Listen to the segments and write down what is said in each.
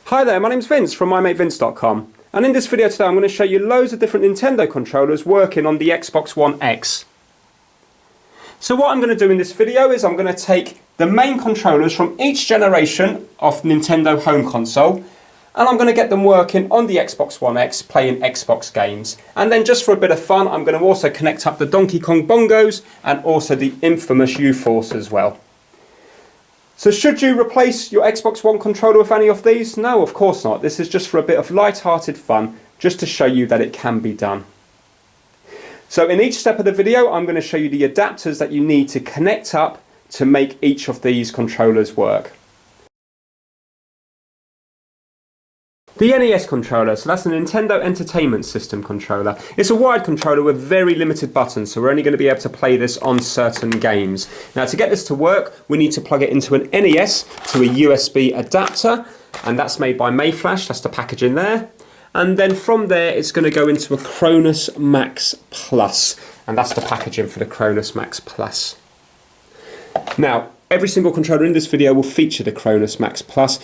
Hi there, my name's Vince from mymatevince.com, and in this video today I'm going to show you loads of different Nintendo controllers working on the Xbox One X. So what I'm going to do in this video is I'm going to take the main controllers from each generation of Nintendo home console, and I'm going to get them working on the Xbox One X playing Xbox games. And then just for a bit of fun, I'm going to also connect up the Donkey Kong Bongos and also the infamous U-Force as well. So should you replace your Xbox One controller with any of these? No, of course not. This is just for a bit of light-hearted fun, just to show you that it can be done. So in each step of the video, I'm going to show you the adapters that you need to connect up to make each of these controllers work. The NES controller, so that's a Nintendo Entertainment System controller. It's a wired controller with very limited buttons, so we're only going to be able to play this on certain games. Now to get this to work, we need to plug it into an NES to a USB adapter, and that's made by Mayflash, that's the package in there. And then from there it's going to go into a Cronus Max Plus, and that's the packaging for the Cronus Max Plus. Now, every single controller in this video will feature the Cronus Max Plus.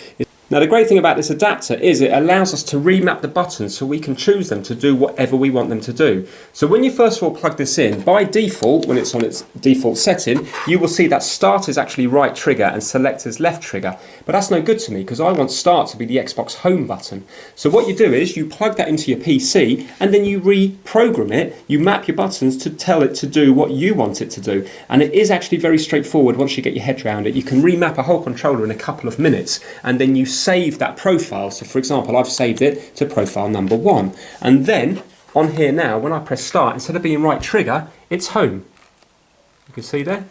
Now the great thing about this adapter is it allows us to remap the buttons so we can choose them to do whatever we want them to do. So when you first of all plug this in, by default, when it's on its default setting, you will see that start is actually right trigger and select is left trigger. But that's no good to me because I want start to be the Xbox home button. So what you do is you plug that into your PC and then you reprogram it, you map your buttons to tell it to do what you want it to do. And it is actually very straightforward once you get your head around it. You can remap a whole controller in a couple of minutes and then you save that profile. So for example, I've saved it to profile number 1, and then on here now when I press start, instead of being right trigger, it's home. You can see there.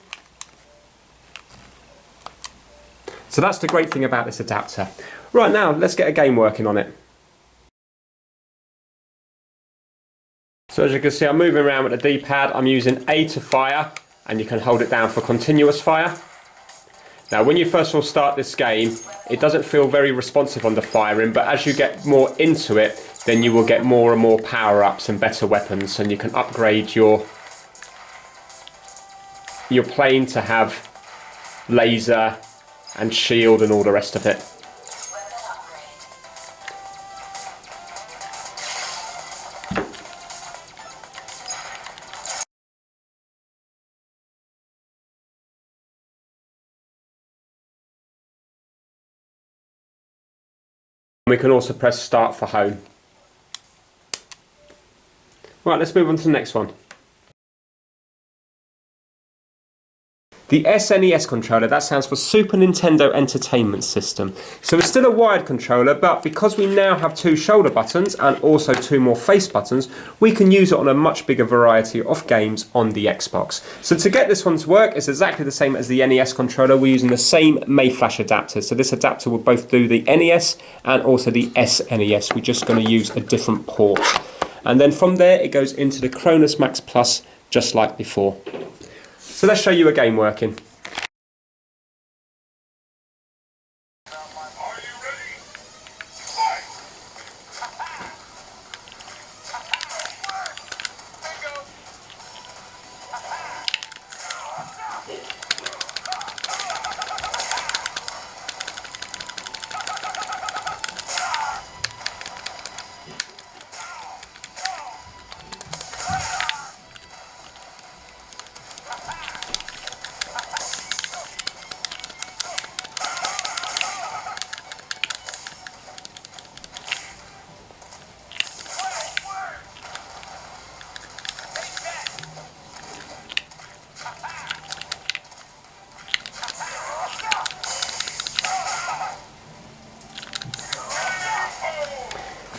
So that's the great thing about this adapter. Right, now let's get a game working on it. So as you can see, I'm moving around with the D-pad. I'm using A to fire, and you can hold it down for continuous fire. Now when you first of all start this game, it doesn't feel very responsive on the firing, but as you get more into it, then you will get more and more power-ups and better weapons, and you can upgrade your plane to have laser and shield and all the rest of it. We can also press start for home. Right, let's move on to the next one. The SNES controller, that stands for Super Nintendo Entertainment System. So it's still a wired controller, but because we now have 2 shoulder buttons and also 2 more face buttons, we can use it on a much bigger variety of games on the Xbox. So to get this one to work, it's exactly the same as the NES controller. We're using the same Mayflash adapter. So this adapter will both do the NES and also the SNES. We're just going to use a different port. And then from there, it goes into the Cronus Max Plus, just like before. So let's show you a game working.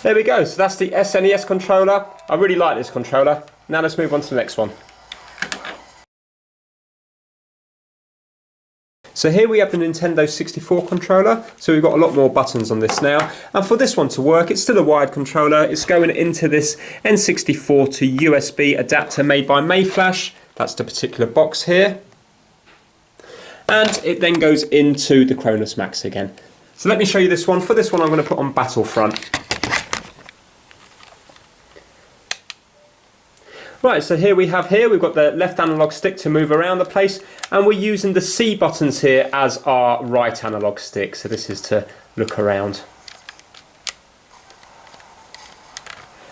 There we go, so that's the SNES controller. I really like this controller. Now let's move on to the next one. So here we have the Nintendo 64 controller, so we've got a lot more buttons on this now. And for this one to work, it's still a wired controller. It's going into this N64 to USB adapter made by Mayflash. That's the particular box here. And it then goes into the Cronus Max again. So let me show you this one. For this one I'm going to put on Battlefront. Right, so we've got the left analog stick to move around the place, and we're using the C buttons here as our right analog stick, so this is to look around.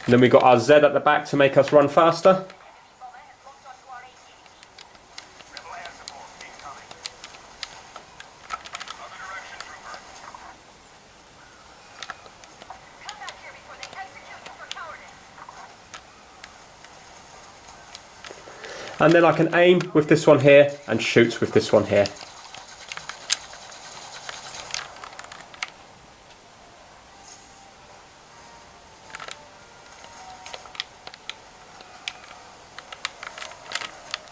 And then we've got our Z at the back to make us run faster. And then I can aim with this one here and shoot with this one here.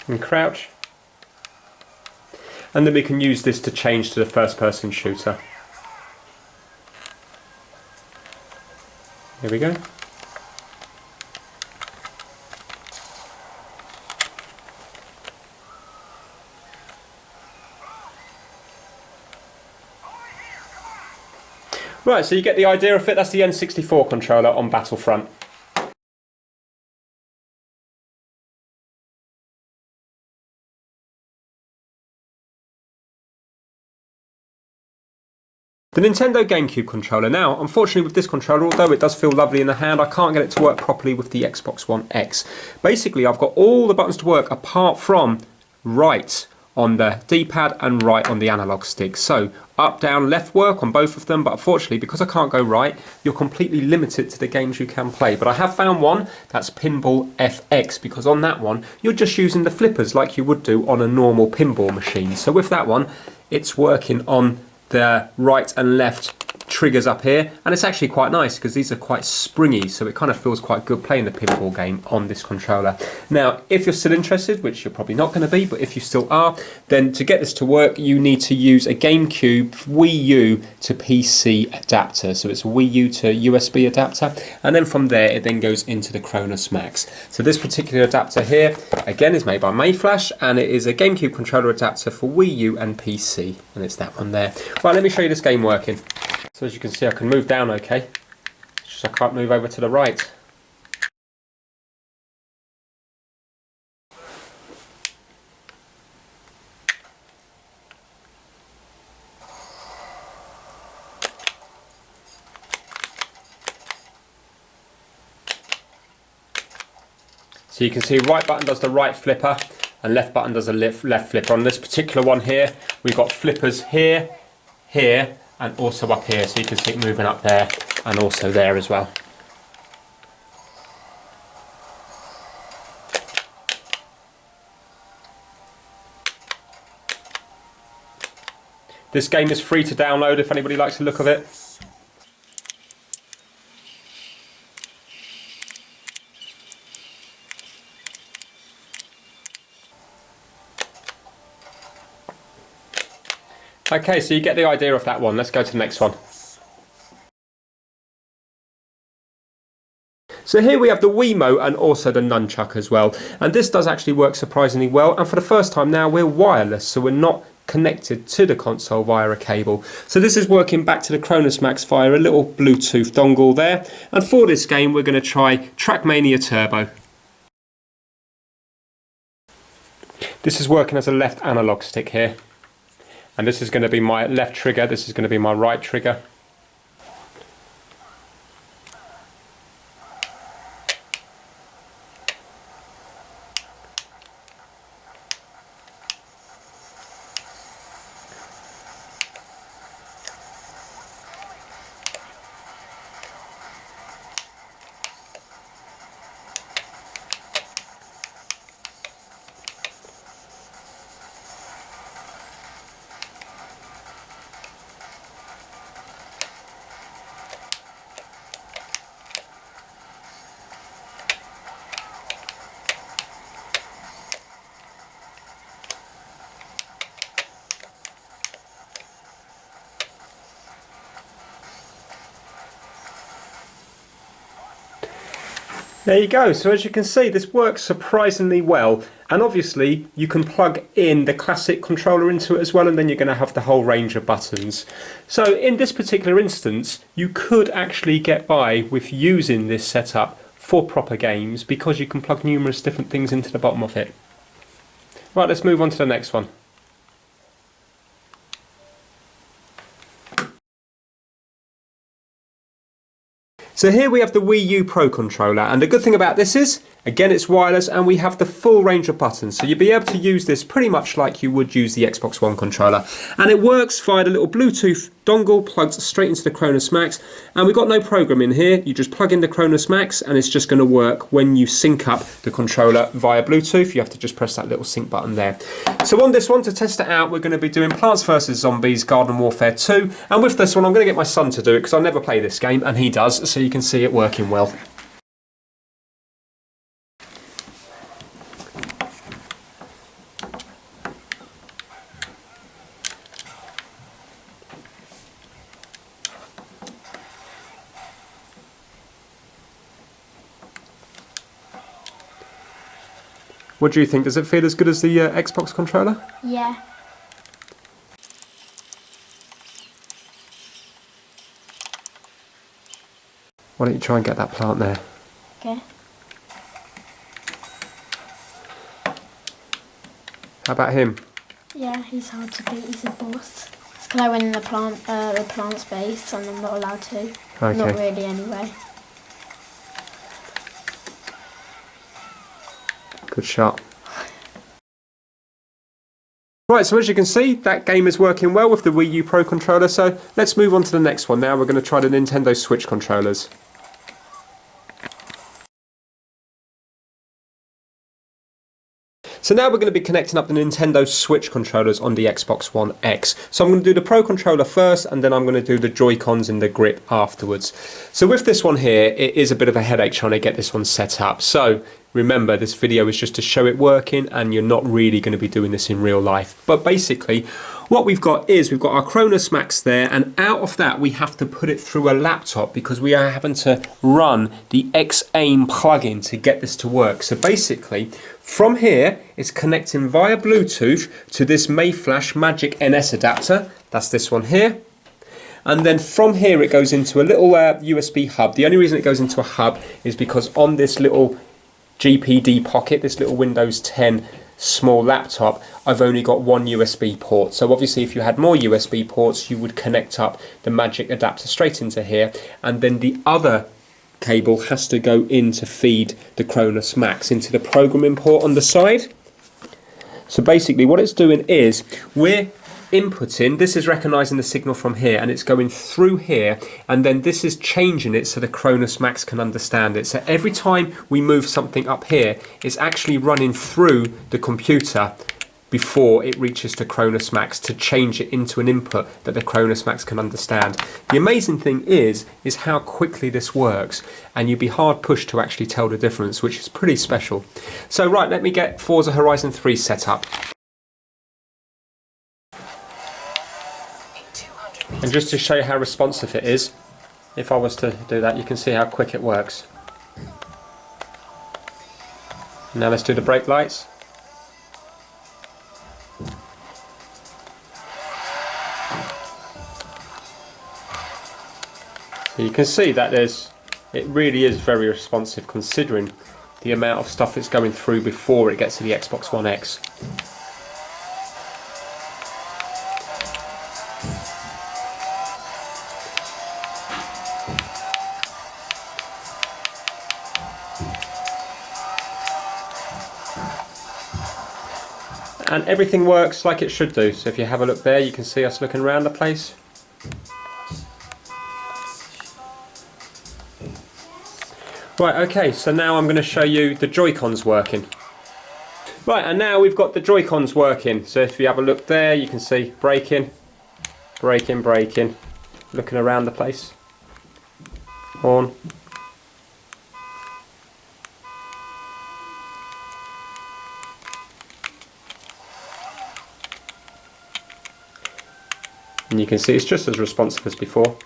And crouch. And then we can use this to change to the first person shooter. Here we go. Right, so you get the idea of it. That's the N64 controller on Battlefront. The Nintendo GameCube controller. Now, unfortunately with this controller, although it does feel lovely in the hand, I can't get it to work properly with the Xbox One X. Basically, I've got all the buttons to work apart from right on the D-pad and right on the analog stick. So up, down, left work on both of them, but unfortunately because I can't go right, you're completely limited to the games you can play. But I have found one, that's Pinball FX, because on that one you're just using the flippers like you would do on a normal pinball machine. So with that one, it's working on the right and left triggers up here, and it's actually quite nice because these are quite springy, so it kind of feels quite good playing the pinball game on this controller. Now, if you're still interested, which you're probably not going to be, but if you still are, then to get this to work, you need to use a GameCube Wii U to PC adapter. So it's a Wii U to USB adapter, and then from there it then goes into the Cronus Max. So this particular adapter here, again, is made by Mayflash, and it is a GameCube controller adapter for Wii U and PC, and it's that one there. Right, let me show you this game working. So as you can see, I can move down okay, it's just I can't move over to the right. So you can see right button does the right flipper and left button does the left flipper. On this particular one here, we've got flippers here, here, and also up here, so you can see it moving up there and also there as well. This game is free to download if anybody likes the look of it. Okay, so you get the idea of that one. Let's go to the next one. So here we have the Wiimote and also the Nunchuk as well. And this does actually work surprisingly well. And for the first time now, we're wireless, so we're not connected to the console via a cable. So this is working back to the Cronus Max via a little Bluetooth dongle there. And for this game, we're going to try Trackmania Turbo. This is working as a left analog stick here. And this is going to be my left trigger, this is going to be my right trigger. There you go. So as you can see, this works surprisingly well, and obviously you can plug in the classic controller into it as well, and then you're going to have the whole range of buttons. So in this particular instance, you could actually get by with using this setup for proper games because you can plug numerous different things into the bottom of it. Right, let's move on to the next one. So here we have the Wii U Pro controller, and the good thing about this is, again, it's wireless and we have the full range of buttons. So you'll be able to use this pretty much like you would use the Xbox One controller. And it works via the little Bluetooth dongle plugged straight into the Cronus Max. And we've got no program in here. You just plug in the Cronus Max and it's just going to work when you sync up the controller via Bluetooth. You have to just press that little sync button there. So on this one, to test it out, we're going to be doing Plants vs Zombies Garden Warfare 2. And with this one, I'm going to get my son to do it because I never play this game and he does. So you can see it working well. What do you think? Does it feel as good as the Xbox controller? Yeah. Why don't you try and get that plant there? Okay. How about him? Yeah, he's hard to beat. He's a boss. It's because I went in the plant space and I'm not allowed to. Okay. Not really, anyway. Good shot. Right, so as you can see, that game is working well with the Wii U Pro controller, so let's move on to the next one. Now we're going to try the Nintendo Switch controllers. So now we're going to be connecting up the Nintendo Switch controllers on the Xbox One X. So I'm going to do the Pro controller first and then I'm going to do the Joy-Cons and the grip afterwards. So with this one here, it is a bit of a headache trying to get this one set up. So remember, this video is just to show it working and you're not really going to be doing this in real life. But basically, what we've got is we've got our Cronus Max there, and out of that we have to put it through a laptop because we are having to run the X-Aim plugin to get this to work. So basically, from here, it's connecting via Bluetooth to this Mayflash Magic NS adapter. That's this one here. And then from here it goes into a little USB hub. The only reason it goes into a hub is because on this little GPD pocket, this little Windows 10 small laptop, I've only got one USB port. So obviously if you had more USB ports, you would connect up the Magic adapter straight into here, and then the other cable has to go in to feed the Cronus Max into the programming port on the side. So basically what it's doing is we're inputting, this is recognising the signal from here and it's going through here, and then this is changing it so the Cronus Max can understand it. So every time we move something up here, it's actually running through the computer before it reaches to Cronus Max to change it into an input that the Cronus Max can understand. The amazing thing is how quickly this works, and you'd be hard pushed to actually tell the difference, which is pretty special. So right, let me get Forza Horizon 3 set up. And just to show you how responsive it is, if I was to do that, you can see how quick it works. Now let's do the brake lights. So you can see that it really is very responsive considering the amount of stuff it's going through before it gets to the Xbox One X. And everything works like it should do. So if you have a look there, you can see us looking around the place. Right, okay, so now I'm going to show you the Joy-Cons working. Right, and now we've got the Joy-Cons working. So if you have a look there, you can see braking, braking, braking, looking around the place. Horn. And you can see it's just as responsive as before.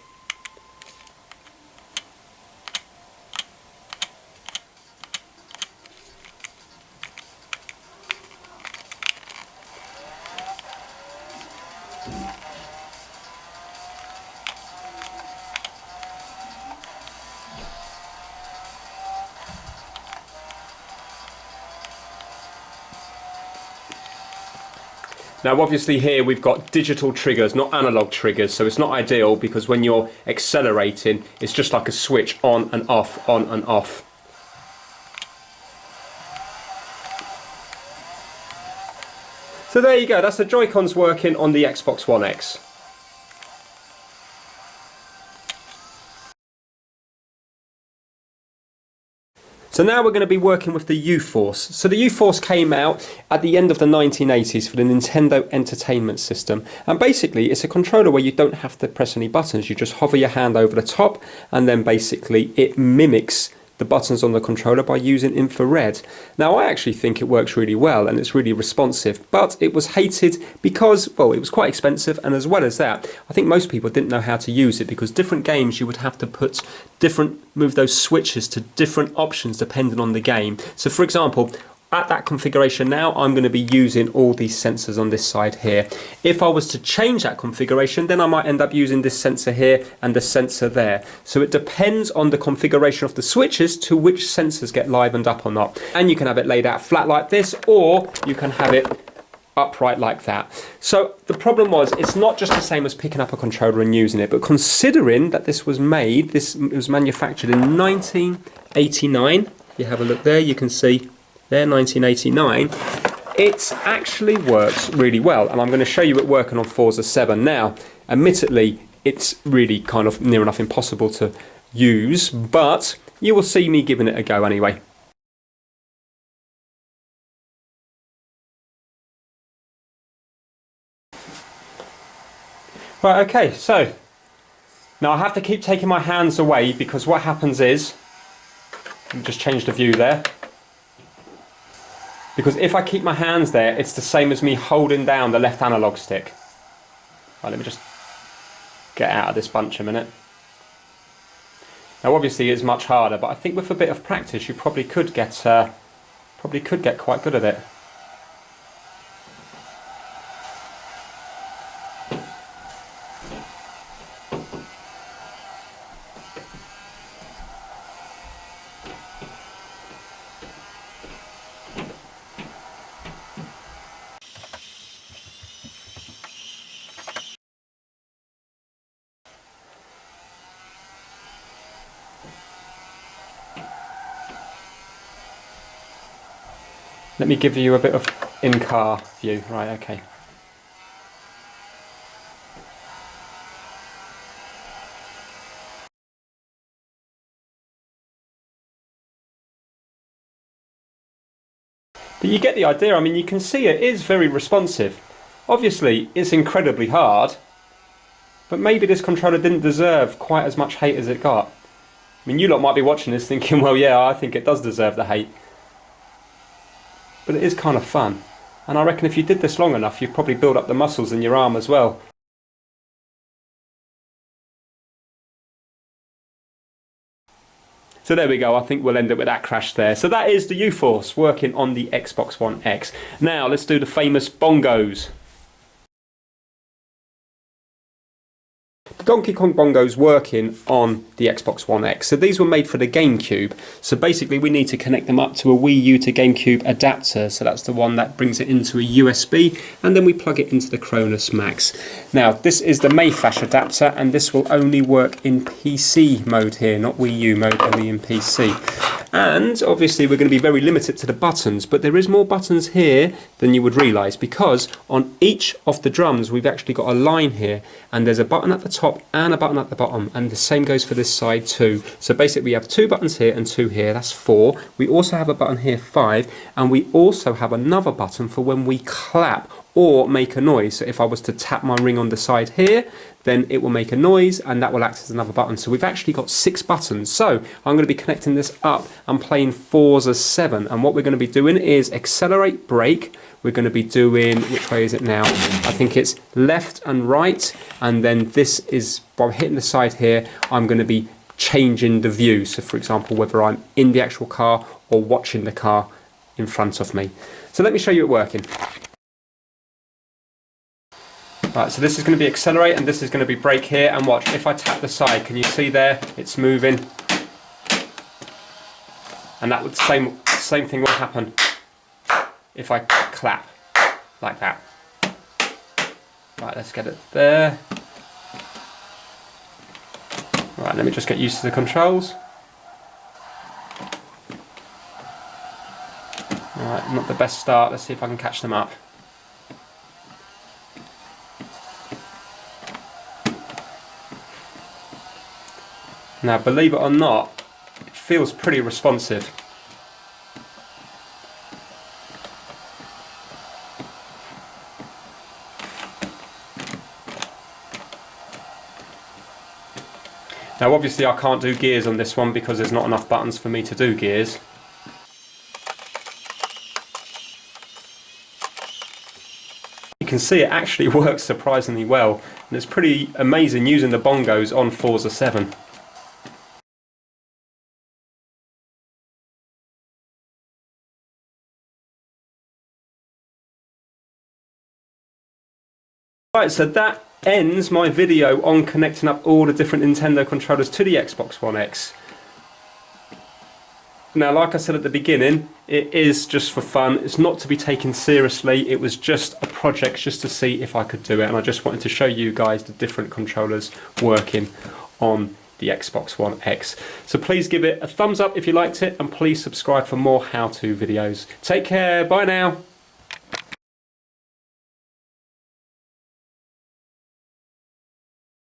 Now obviously here we've got digital triggers, not analog triggers, so it's not ideal because when you're accelerating it's just like a switch on and off, on and off. So there you go, that's the Joy-Cons working on the Xbox One X. So now we're going to be working with the U-Force. So the U-Force came out at the end of the 1980s for the Nintendo Entertainment System. And basically it's a controller where you don't have to press any buttons. You just hover your hand over the top and then basically it mimics the buttons on the controller by using infrared. Now I actually think it works really well and it's really responsive, but it was hated because, well, it was quite expensive, and as well as that, I think most people didn't know how to use it because different games you would have to move those switches to different options depending on the game. So for example, at that configuration now, I'm going to be using all these sensors on this side here. If I was to change that configuration, then I might end up using this sensor here and the sensor there. So it depends on the configuration of the switches to which sensors get livened up or not. And you can have it laid out flat like this, or you can have it upright like that. So the problem was, it's not just the same as picking up a controller and using it, but considering that this was manufactured in 1989, if you have a look there, you can see there, 1989, it actually works really well, and I'm going to show you it working on Forza 7. Now, admittedly, it's really kind of near enough impossible to use, but you will see me giving it a go anyway. Right, okay, so now I have to keep taking my hands away because what happens is, let me just change the view there. Because if I keep my hands there, it's the same as me holding down the left analog stick. Right, let me just get out of this bunch a minute. Now obviously it's much harder, but I think with a bit of practice you probably could get quite good at it. Let me give you a bit of in-car view. Right, okay. But you get the idea. I mean, you can see it is very responsive. Obviously, it's incredibly hard, but maybe this controller didn't deserve quite as much hate as it got. I mean, you lot might be watching this thinking, well, yeah, I think it does deserve the hate. But it is kind of fun. And I reckon if you did this long enough, you'd probably build up the muscles in your arm as well. So there we go, I think we'll end it with that crash there. So that is the U-Force working on the Xbox One X. Now let's do the famous bongos. The Donkey Kong bongos working on the Xbox One X. So these were made for the GameCube. So basically we need to connect them up to a Wii U to GameCube adapter. So that's the one that brings it into a USB, and then we plug it into the Cronus Max. Now this is the Mayfash adapter, and this will only work in PC mode here, not Wii U mode, only in PC. And obviously we're going to be very limited to the buttons, but there is more buttons here than you would realise, because on each of the drums we've actually got a line here, and there's a button at the top and a button at the bottom, and the same goes for this side too. So basically we have 2 buttons here and 2 here, that's 4. We also have a button here, 5, and we also have another button for when we clap or make a noise. So if I was to tap my ring on the side here, then it will make a noise, and that will act as another button. So we've actually got 6 buttons. So I'm going to be connecting this up and playing Forza 7, and what we're going to be doing is accelerate, brake. We're going to be doing, which way is it now? I think it's left and right, and then this is, by hitting the side here, I'm going to be changing the view. So for example, whether I'm in the actual car or watching the car in front of me. So let me show you it working. Right, so this is going to be accelerate and this is going to be brake here, and watch, if I tap the side, can you see there, it's moving, and that would same thing will happen if I clap like that. Right, let's get it there. Right, let me just get used to the controls. Alright, not the best start. Let's see if I can catch them up. Now, believe it or not, it feels pretty responsive. Now, obviously I can't do gears on this one because there's not enough buttons for me to do gears. You can see it actually works surprisingly well, and it's pretty amazing using the bongos on Forza 7. Right, so that ends my video on connecting up all the different Nintendo controllers to the Xbox One X. Now, like I said at the beginning, it is just for fun. It's not to be taken seriously. It was just a project just to see if I could do it, and I just wanted to show you guys the different controllers working on the Xbox One X. So please give it a thumbs up if you liked it, and please subscribe for more how-to videos. Take care, bye now.